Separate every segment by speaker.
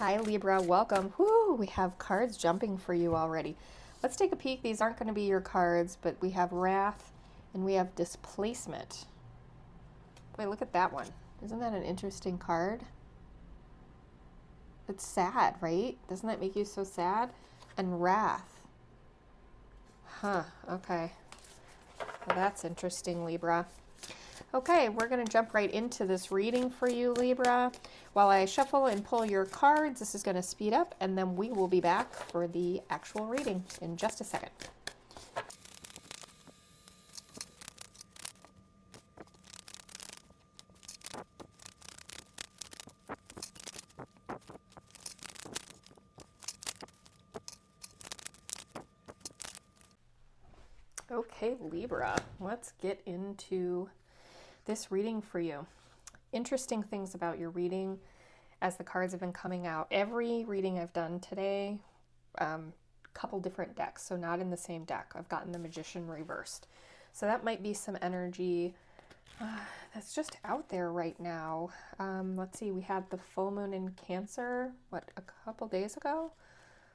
Speaker 1: Hi Libra, welcome. Whoo, we have cards jumping for you already. Let's take a peek. These aren't going to be your cards, but we have Wrath and we have Displacement. Wait, look at that one. Isn't that an interesting card? It's sad, right? Doesn't that make you so sad? And Wrath. Huh, okay. Well, that's interesting, Libra. Okay, we're going to jump right into this reading for you, Libra. While I shuffle and pull your cards, this is going to speed up, and then we will be back for the actual reading in just a second. Okay, Libra, let's get into this reading for you. Interesting things about your reading as the cards have been coming out. Every reading I've done today, couple different decks, so not in the same deck. I've gotten the Magician reversed. So that might be some energy that's just out there right now. Let's see, we had the full moon in Cancer, a couple days ago?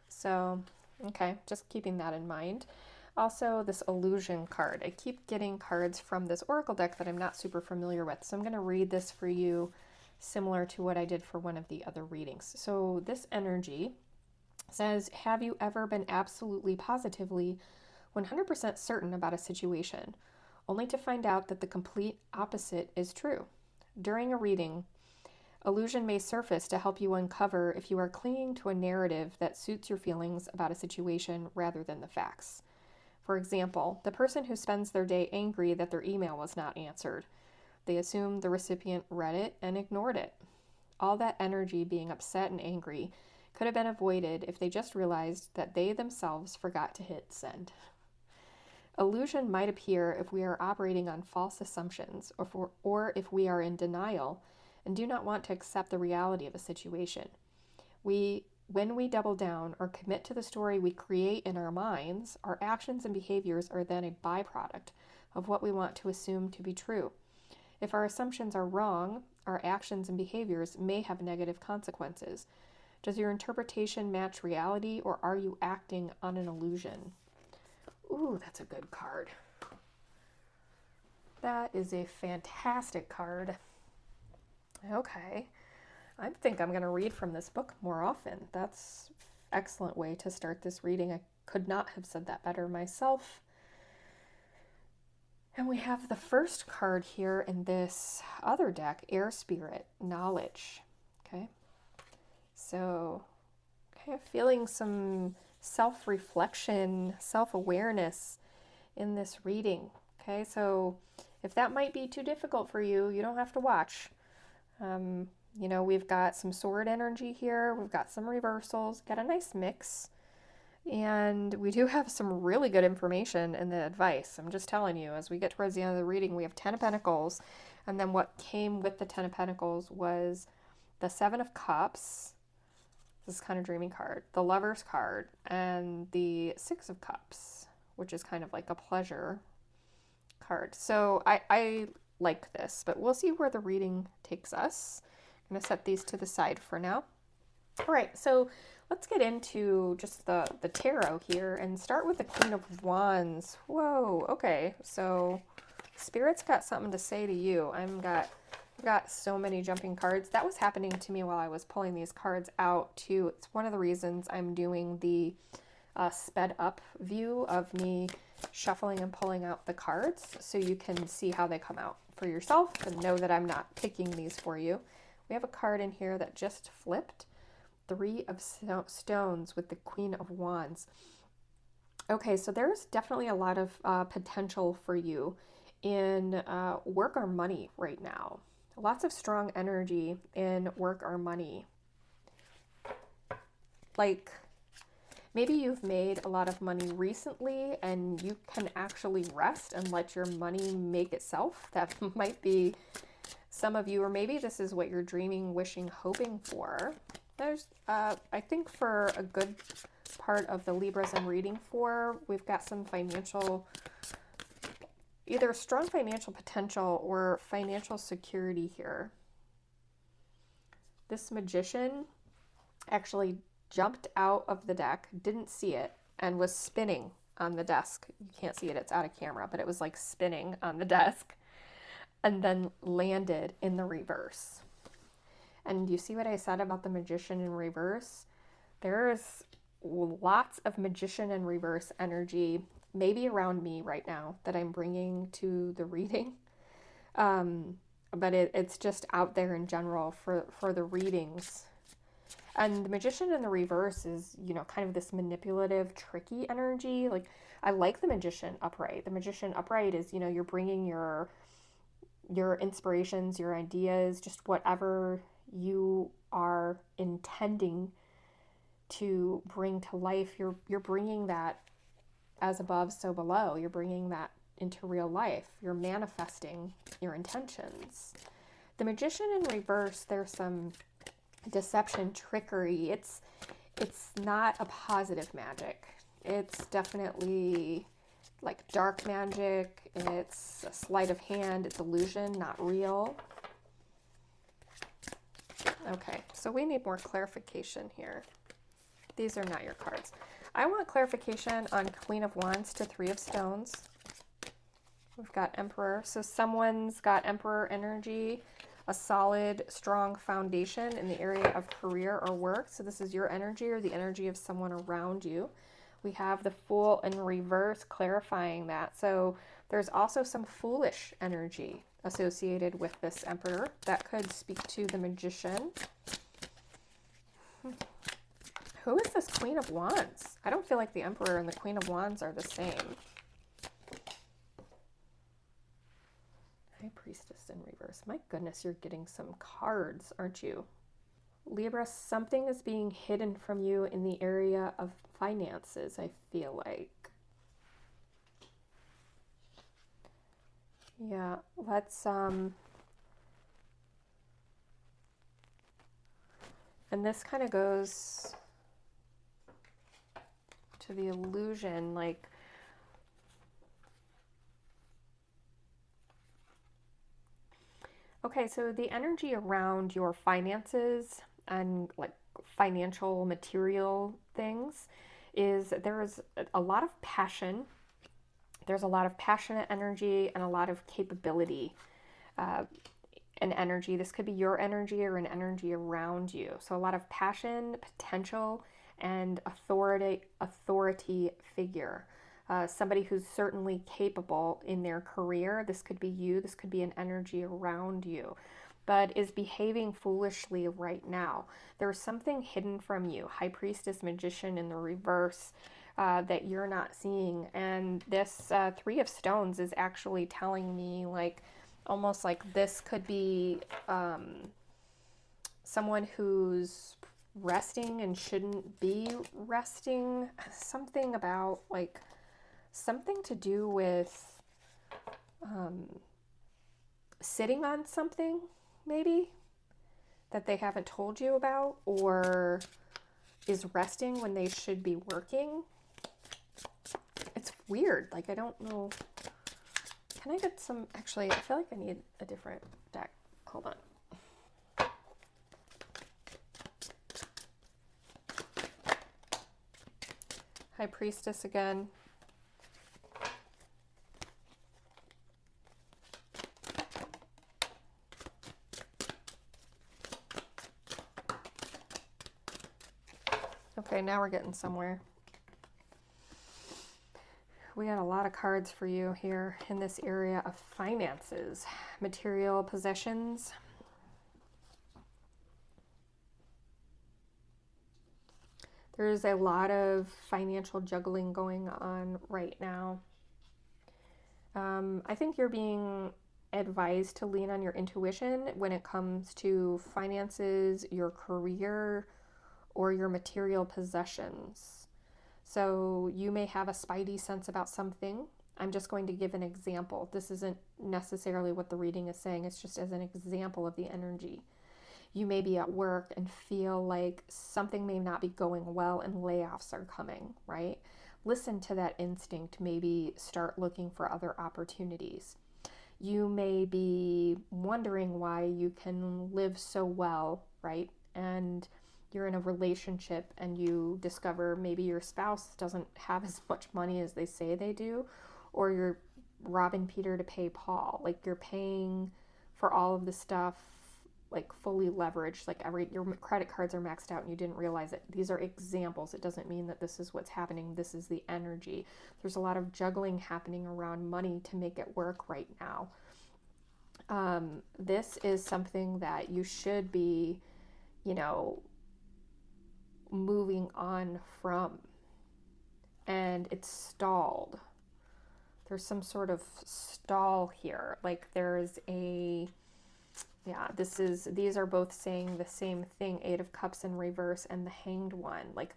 Speaker 1: So, okay, just keeping that in mind. Also, this illusion card. I keep getting cards from this oracle deck that I'm not super familiar with, so I'm going to read this for you similar to what I did for one of the other readings. So this energy says, have you ever been absolutely positively 100% certain about a situation, only to find out that the complete opposite is true? During a reading, illusion may surface to help you uncover if you are clinging to a narrative that suits your feelings about a situation rather than the facts. For example, the person who spends their day angry that their email was not answered. They assume the recipient read it and ignored it. All that energy being upset and angry could have been avoided if they just realized that they themselves forgot to hit send. Illusion might appear if we are operating on false assumptions or if we are in denial and do not want to accept the reality of a situation. When we double down or commit to the story we create in our minds, our actions and behaviors are then a byproduct of what we want to assume to be true. If our assumptions are wrong, our actions and behaviors may have negative consequences. Does your interpretation match reality, or are you acting on an illusion? Ooh, that's a good card. That is a fantastic card. Okay. I think I'm going to read from this book more often. That's an excellent way to start this reading. I could not have said that better myself. And we have the first card here in this other deck, Air Spirit, Knowledge. Okay. So, okay, feeling some self-reflection, self-awareness in this reading. Okay, so if that might be too difficult for you, you don't have to watch. We've got some sword energy here. We've got some reversals. Got a nice mix. And we do have some really good information in the advice. I'm just telling you, as we get towards the end of the reading, we have 10 of Pentacles. And then what came with the 10 of Pentacles was the 7 of Cups. This is kind of dreamy card. The Lover's card. And the 6 of Cups, which is kind of like a pleasure card. So I like this, but we'll see where the reading takes us. I'm going to set these to the side for now. All right, so let's get into just the tarot here and start with the Queen of Wands. Whoa, okay, so Spirit's got something to say to you. I've got so many jumping cards. That was happening to me while I was pulling these cards out too. It's one of the reasons I'm doing the sped up view of me shuffling and pulling out the cards so you can see how they come out for yourself and know that I'm not picking these for you. We have a card in here that just flipped. 3 of Stones with the Queen of Wands. Okay, so there's definitely a lot of potential for you in work or money right now. Lots of strong energy in work or money. Like, maybe you've made a lot of money recently and you can actually rest and let your money make itself. That might be some of you, or maybe this is what you're dreaming, wishing, hoping for. There's, I think for a good part of the Libras I'm reading for, we've got some financial, either strong financial potential or financial security here. This Magician actually jumped out of the deck, didn't see it, and was spinning on the desk. You can't see it, it's out of camera, but it was like spinning on the desk and then landed in the reverse. And you see what I said about the magician in reverse? There's lots of magician in reverse energy, maybe around me right now, that I'm bringing to the reading. But it's just out there in general for the readings. And the magician in the reverse is, kind of this manipulative, tricky energy. Like, I like the magician upright. The magician upright is, you're bringing your inspirations, your ideas, just whatever you are intending to bring to life. You're bringing that as above, so below. You're bringing that into real life. You're manifesting your intentions. The magician in reverse, there's some deception, trickery. It's not a positive magic. It's definitely like dark magic. It's a sleight of hand. It's illusion, not real. Okay, so we need more clarification here. These are not your cards. I want clarification on Queen of Wands to Three of Stones. We've got Emperor. So someone's got Emperor energy, a solid, strong foundation in the area of career or work. So this is your energy or the energy of someone around you. We have the Fool in reverse, clarifying that. So there's also some foolish energy associated with this Emperor that could speak to the Magician. Who is this Queen of Wands? I don't feel like the Emperor and the Queen of Wands are the same. High Priestess in reverse. My goodness, you're getting some cards, aren't you? Libra, something is being hidden from you in the area of finances, I feel like. Yeah, let's, and this kind of goes to the illusion, like, okay, so the energy around your finances and like financial material things is there's a lot of passion. There's a lot of passionate energy and a lot of capability and energy. This could be your energy or an energy around you. So a lot of passion, potential, and authority figure. Somebody who's certainly capable in their career. This could be you. This could be an energy around you, but is behaving foolishly right now. There's something hidden from you. High Priestess, Magician in the reverse that you're not seeing. And this Three of Stones is actually telling me like, almost like this could be someone who's resting and shouldn't be resting. Something about like, something to do with sitting on something, maybe, that they haven't told you about, or is resting when they should be working. It's weird. Like, I don't know. Can I get some? Actually, I feel like I need a different deck. Hold on. High Priestess again. Okay, now we're getting somewhere. We got a lot of cards for you here in this area of finances, material possessions. There's a lot of financial juggling going on right now. I think you're being advised to lean on your intuition when it comes to finances, your career, or your material possessions. So you may have a spidey sense about something. I'm just going to give an example. This isn't necessarily what the reading is saying. It's just as an example of the energy. You may be at work and feel like something may not be going well and layoffs are coming, right? Listen to that instinct. Maybe start looking for other opportunities. You may be wondering why you can live so well, right? And you're in a relationship and you discover maybe your spouse doesn't have as much money as they say they do, or you're robbing Peter to pay Paul. Like you're paying for all of the stuff, like fully leveraged, like your credit cards are maxed out and you didn't realize it. These are examples. It doesn't mean that this is what's happening. This is the energy. There's a lot of juggling happening around money to make it work right now. This is something that you should be, moving on from, and it's stalled. There's some sort of stall here. Like there's these are both saying the same thing. 8 of Cups in reverse and the Hanged One. Like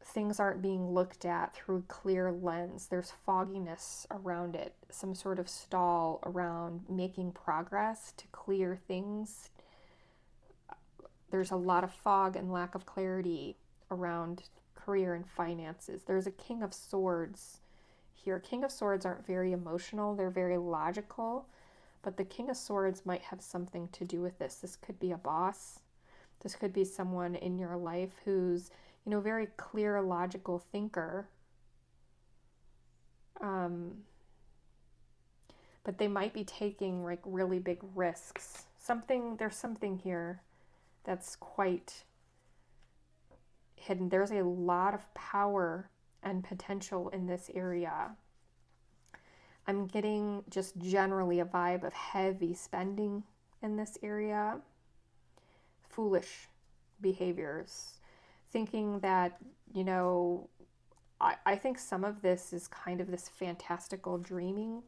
Speaker 1: things aren't being looked at through a clear lens. There's fogginess around it. Some sort of stall around making progress to clear things. There's a lot of fog and lack of clarity around career and finances. There's a King of Swords here. King of Swords aren't very emotional. They're very logical, but the King of Swords might have something to do with this. This could be a boss. This could be someone in your life who's, very clear, logical thinker. But they might be taking like really big risks. There's something here that's quite hidden. There's a lot of power and potential in this area. I'm getting just generally a vibe of heavy spending in this area. Foolish behaviors. Thinking that, I think some of this is kind of this fantastical dreaming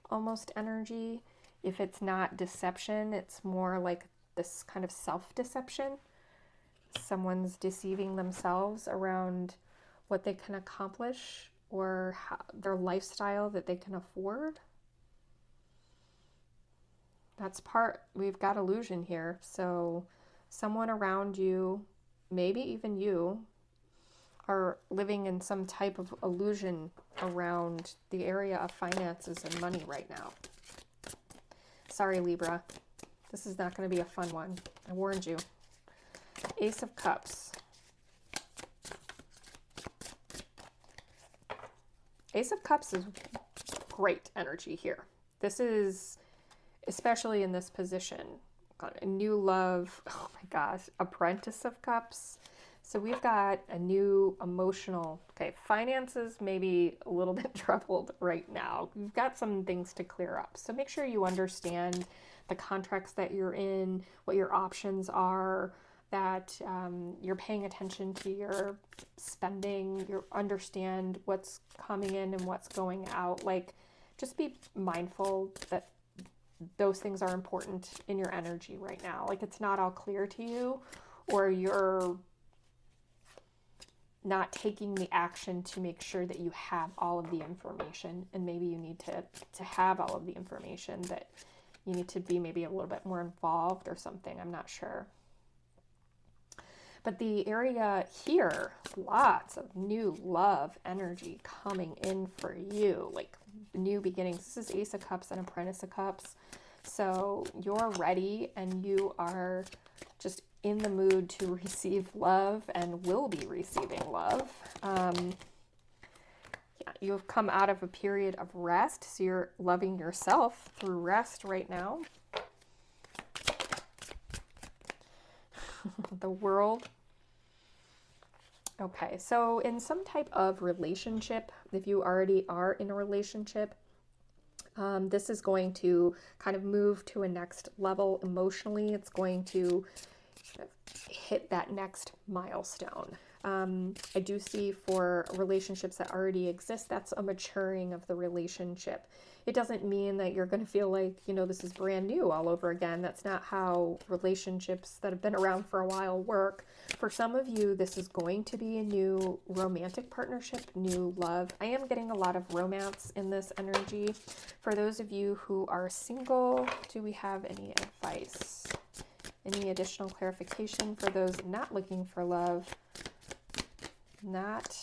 Speaker 1: almost energy. If it's not deception, it's more like this kind of self-deception. Someone's deceiving themselves around what they can accomplish or their lifestyle that they can afford. We've got illusion here. So someone around you, maybe even you, are living in some type of illusion around the area of finances and money right now. Sorry, Libra. This is not going to be a fun one. I warned you. Ace of Cups. Ace of Cups is great energy here. This is, especially in this position, a new love. Oh my gosh, Apprentice of Cups. So we've got a new emotional, finances maybe a little bit troubled right now. We've got some things to clear up. So make sure you understand the contracts that you're in, what your options are, that you're paying attention to your spending, you understand what's coming in and what's going out. Like, just be mindful that those things are important in your energy right now. Like, it's not all clear to you, or you're not taking the action to make sure that you have all of the information, and maybe you need to have all of the information, that you need to be maybe a little bit more involved or something. I'm not sure. But the area here, lots of new love energy coming in for you, like new beginnings. This is Ace of Cups and Apprentice of Cups. So you're ready and you are just in the mood to receive love and will be receiving love. You've come out of a period of rest, so you're loving yourself through rest right now. The World. Okay, so in some type of relationship, if you already are in a relationship, this is going to kind of move to a next level emotionally. It's going to hit that next milestone. I do see for relationships that already exist, that's a maturing of the relationship. It doesn't mean that you're going to feel like, this is brand new all over again. That's not how relationships that have been around for a while work. For some of you, this is going to be a new romantic partnership, new love. I am getting a lot of romance in this energy. For those of you who are single, do we have any advice? Any additional clarification for those not looking for love, not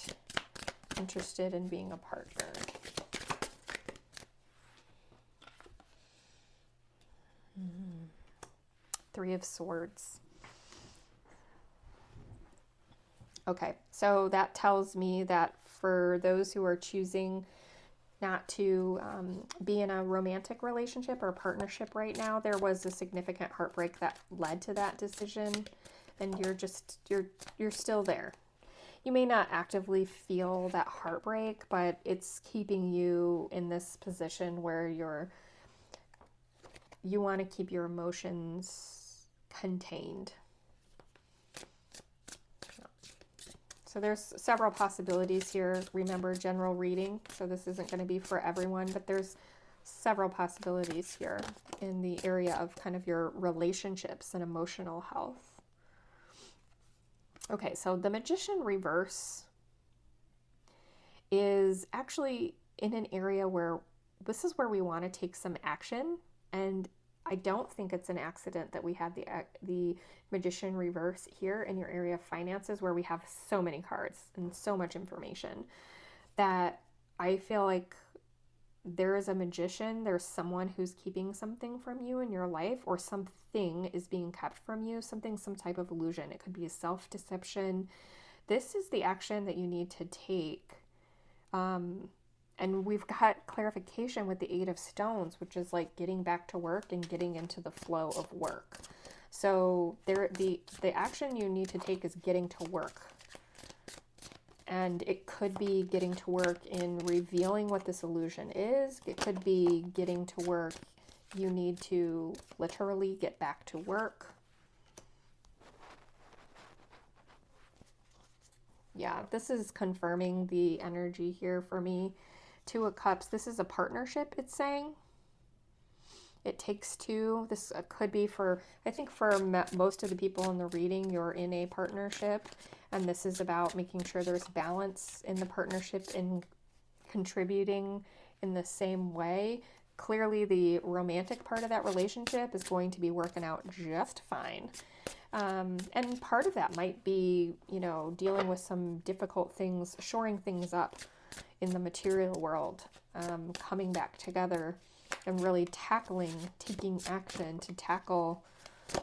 Speaker 1: interested in being a partner? Three of Swords. Okay, so that tells me that for those who are choosing not to be in a romantic relationship or partnership right now, there was a significant heartbreak that led to that decision, and you're still there. You may not actively feel that heartbreak, but it's keeping you in this position where you want to keep your emotions contained. So there's several possibilities here. Remember, general reading, so this isn't going to be for everyone, but there's several possibilities here in the area of kind of your relationships and emotional health. Okay, so the Magician reverse is actually in an area where this is where we want to take some action, and I don't think it's an accident that we have the Magician reverse here in your area of finances, where we have so many cards and so much information that I feel like there is a magician, there's someone who's keeping something from you in your life, or something is being kept from you, some type of illusion. It could be a self-deception. This is the action that you need to take. And we've got clarification with the Eight of Stones, which is like getting back to work and getting into the flow of work. So the action you need to take is getting to work. And it could be getting to work in revealing what this illusion is. It could be getting to work. You need to literally get back to work. Yeah, this is confirming the energy here for me. Two of Cups. This is a partnership, it's saying. It takes two. This could be for, I think for most of the people in the reading, you're in a partnership. And this is about making sure there's balance in the partnership and contributing in the same way. Clearly, the romantic part of that relationship is going to be working out just fine. And part of that might be, dealing with some difficult things, shoring things up in the material world, coming back together and really taking action to tackle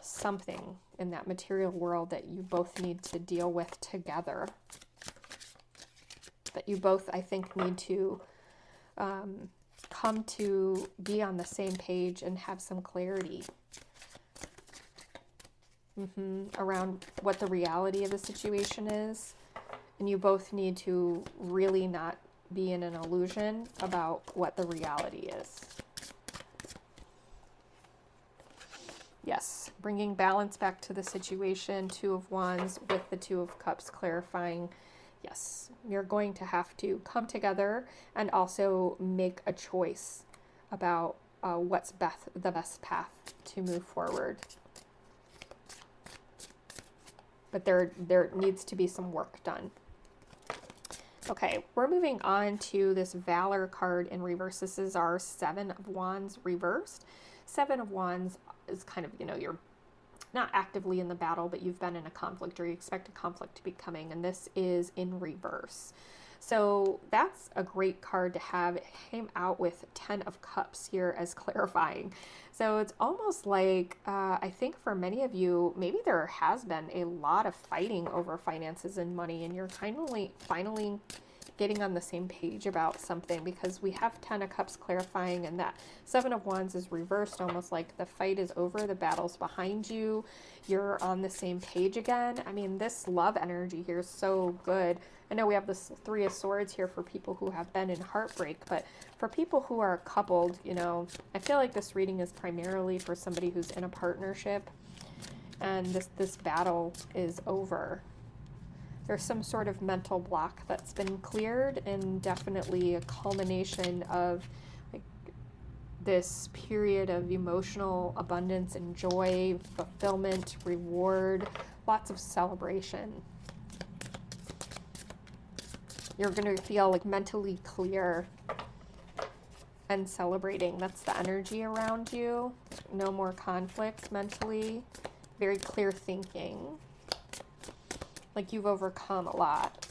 Speaker 1: something in that material world that you both need to deal with together. That you both, I think, need to come to be on the same page and have some clarity around what the reality of the situation is. And you both need to really not be in an illusion about what the reality is. Yes, bringing balance back to the situation, Two of Wands with the Two of Cups clarifying. Yes, you're going to have to come together and also make a choice about what's the best path to move forward. But there needs to be some work done. Okay, we're moving on to this Valor card in reverse. This is our Seven of Wands reversed. Seven of Wands is kind of, you're not actively in the battle, but you've been in a conflict or you expect a conflict to be coming, and this is in reverse. So that's a great card to have. It came out with 10 of Cups here as clarifying. So it's almost like, I think for many of you, maybe there has been a lot of fighting over finances and money, and you're finally getting on the same page about something, because we have 10 of Cups clarifying, and that Seven of Wands is reversed, almost like the fight is over, the battle's behind you, you're on the same page again. I mean, this love energy here is so good. I know we have this Three of Swords here for people who have been in heartbreak, but for people who are coupled, I feel like this reading is primarily for somebody who's in a partnership, and this battle is over. There's some sort of mental block that's been cleared, and definitely a culmination of this period of emotional abundance and joy, fulfillment, reward, lots of celebration. You're going to feel mentally clear and celebrating. That's the energy around you. No more conflict mentally. Very clear thinking. Like you've overcome a lot.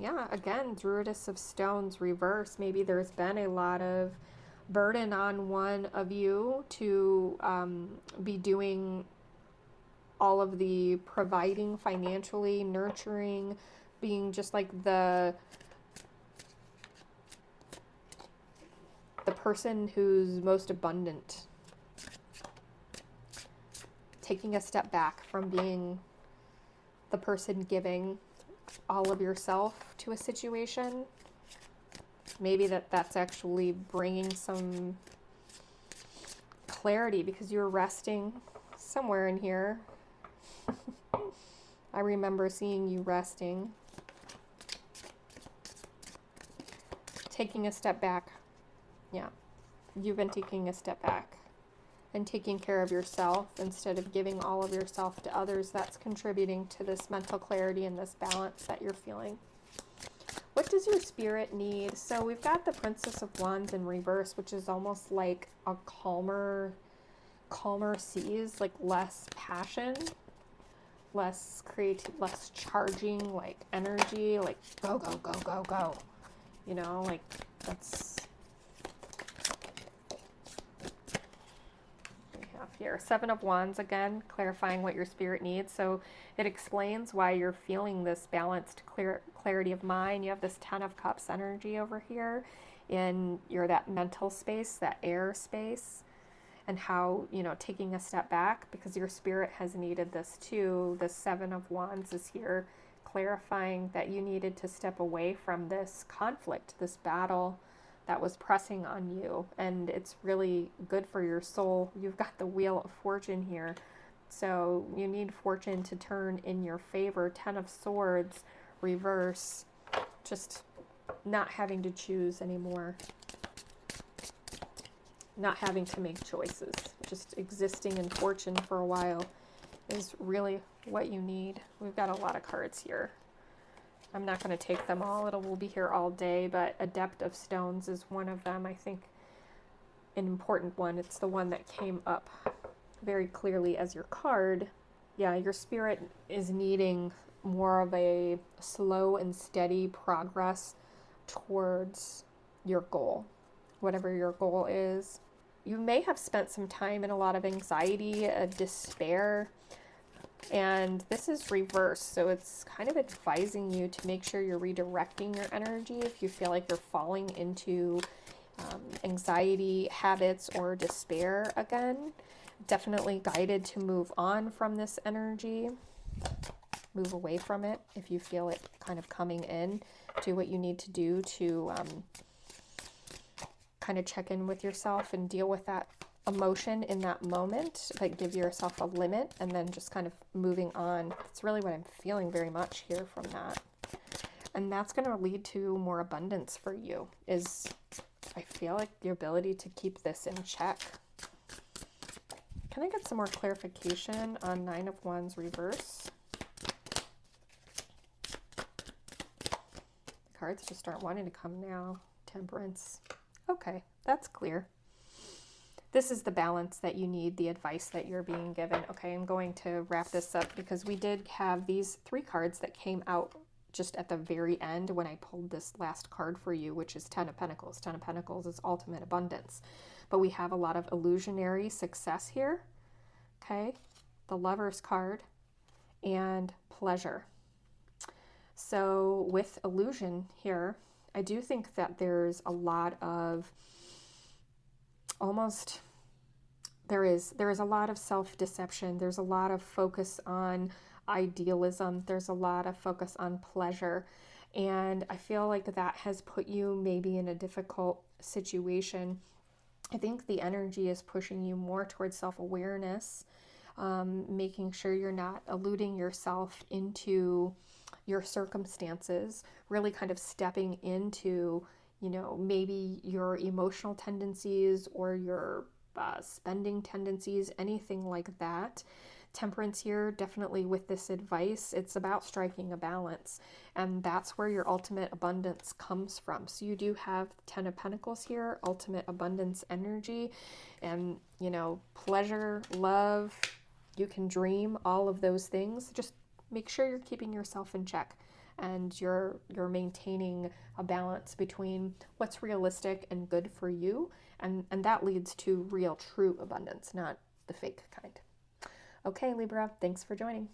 Speaker 1: Yeah, again, Druidess of Stones reverse. Maybe there's been a lot of burden on one of you to be doing all of the providing financially, nurturing, being just like the person who's most abundant. Taking a step back from being the person giving all of yourself to a situation. Maybe that's actually bringing some clarity because you're resting somewhere in here. I remember seeing you resting. Taking a step back. Yeah, you've been taking a step back and taking care of yourself instead of giving all of yourself to others. That's contributing to this mental clarity and this balance that you're feeling. What does your spirit need? So we've got the Princess of Wands in reverse, which is almost like a calmer seas, like less passion, less creative, less charging, like energy, like go, go, go, go, go. You know, like that's we have here. Seven of Wands, again, clarifying what your spirit needs. So it explains why you're feeling this balanced clarity of mind. You have this Ten of Cups energy over here in your that mental space, that air space, and how, you know, taking a step back because your spirit has needed this too. The Seven of Wands is here clarifying that you needed to step away from this conflict, this battle that was pressing on you, and it's really good for your soul. You've got the Wheel of Fortune here, so you need fortune to turn in your favor. Ten of Swords reverse, just not having to choose anymore, not having to make choices, just existing in fortune for a while is really what you need. We've got a lot of cards here. I'm not going to take them all. We'll be here all day, but Adept of Stones is one of them. I think an important one. It's the one that came up very clearly as your card. Yeah, your spirit is needing more of a slow and steady progress towards your goal, whatever your goal is. You may have spent some time in a lot of anxiety, despair, and this is reversed, so it's kind of advising you to make sure you're redirecting your energy if you feel like you're falling into anxiety habits or despair again. Definitely guided to move on from this energy. Move away from it if you feel it kind of coming in. Do what you need to do to kind of check in with yourself and deal with that emotion in that moment, but give yourself a limit and then just kind of moving on. That's really what I'm feeling very much here from that. And that's going to lead to more abundance for you, is I feel like the ability to keep this in check. Can I get some more clarification on Nine of Wands reverse? The cards just aren't wanting to come now. Temperance. Okay, that's clear. This is the balance that you need, the advice that you're being given. Okay, I'm going to wrap this up because we did have these three cards that came out just at the very end when I pulled this last card for you, which is Ten of Pentacles. Ten of Pentacles is ultimate abundance. But we have a lot of illusionary success here. Okay, the Lover's card and pleasure. So with illusion here, I do think that there's a lot of there is a lot of self-deception. There's a lot of focus on idealism. There's a lot of focus on pleasure. And I feel like that has put you maybe in a difficult situation. I think the energy is pushing you more towards self-awareness, making sure you're not eluding yourself into your circumstances, really kind of stepping into, you know, maybe your emotional tendencies or your spending tendencies, anything like that. Temperance here, definitely with this advice, it's about striking a balance, and that's where your ultimate abundance comes from. So you do have Ten of Pentacles here, ultimate abundance energy, and, you know, pleasure, love, you can dream, all of those things. Just make sure you're keeping yourself in check. and you're maintaining a balance between what's realistic and good for you, and that leads to real true abundance, not the fake kind. Okay, Libra, thanks for joining.